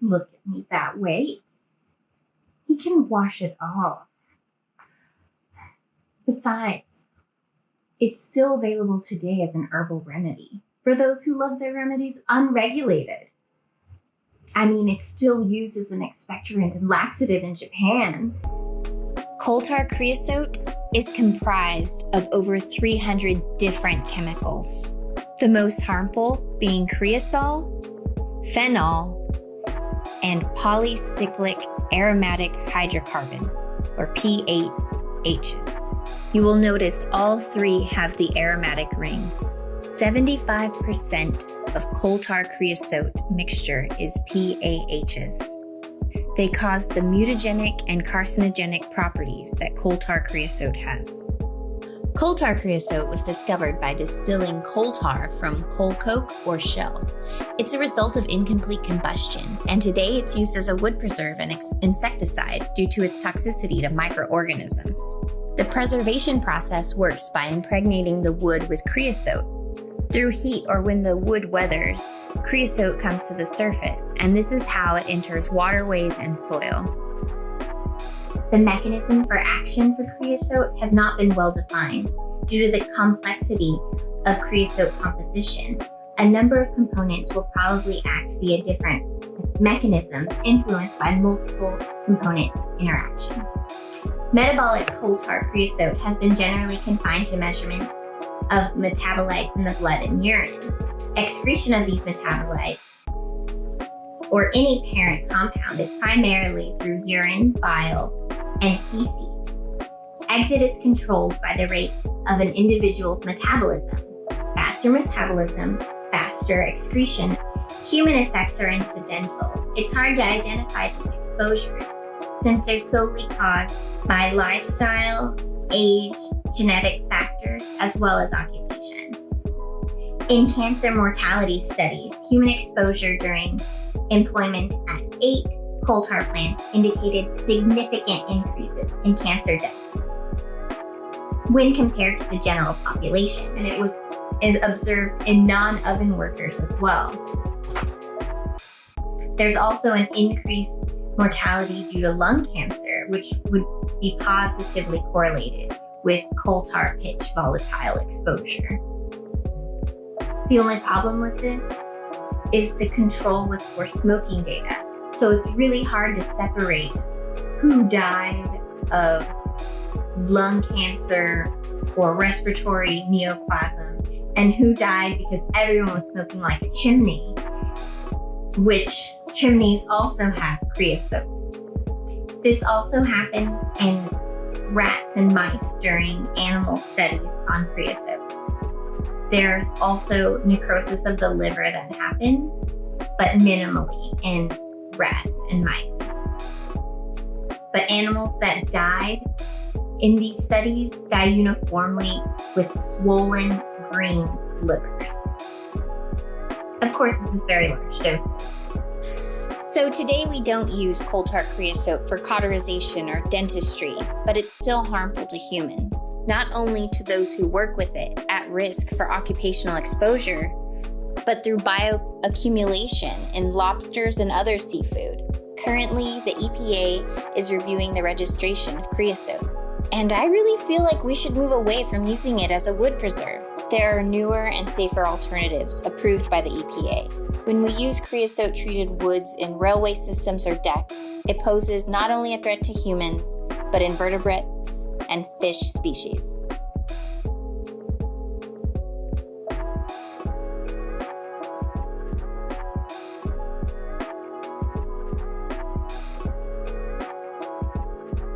look at me that way. He can wash it off. Besides, it's still available today as an herbal remedy for those who love their remedies unregulated. I mean, it's still used as an expectorant and laxative in Japan. Coal tar creosote is comprised of over 300 different chemicals, the most harmful being creosol, phenol, and polycyclic aromatic hydrocarbon, or P8Hs. You will notice all three have the aromatic rings. 75% of coal tar creosote mixture is PAHs. They cause the mutagenic and carcinogenic properties that coal tar creosote has. Coal tar creosote was discovered by distilling coal tar from coal coke or shell. It's a result of incomplete combustion, and today it's used as a wood preserve and insecticide due to its toxicity to microorganisms. The preservation process works by impregnating the wood with creosote. Through heat or when the wood weathers, creosote comes to the surface, and this is how it enters waterways and soil. The mechanism for action for creosote has not been well defined due to the complexity of creosote composition. A number of components will probably act via different mechanisms influenced by multiple component interaction. Metabolic coal tar creosote has been generally confined to measurements of metabolites in the blood and urine. Excretion of these metabolites or any parent compound is primarily through urine, bile, and feces. Exit is controlled by the rate of an individual's metabolism. Faster metabolism, faster excretion. Human effects are incidental. It's hard to identify these exposures since they're solely caused by lifestyle, age, genetic factors, as well as occupation. In cancer mortality studies, human exposure during employment at 8 coal tar plants indicated significant increases in cancer deaths when compared to the general population, and it is observed in non-oven workers as well. There's also an increased mortality due to lung cancer, which would be positively correlated with coal tar pitch volatile exposure. The only problem with this is the control was for smoking data. So it's really hard to separate who died of lung cancer or respiratory neoplasm and who died because everyone was smoking like a chimney, which chimneys also have creosote. This also happens in rats and mice during animal studies on creosote. There's also necrosis of the liver that happens, but minimally in rats and mice. But animals that died in these studies die uniformly with swollen green livers. Of course, this is very large doses. So today we don't use coal tar creosote for cauterization or dentistry, but it's still harmful to humans, not only to those who work with it at risk for occupational exposure, but through bioaccumulation in lobsters and other seafood. Currently, the EPA is reviewing the registration of creosote, and I really feel like we should move away from using it as a wood preserve. There are newer and safer alternatives approved by the EPA. When we use creosote-treated woods in railway systems or decks, it poses not only a threat to humans, but invertebrates and fish species.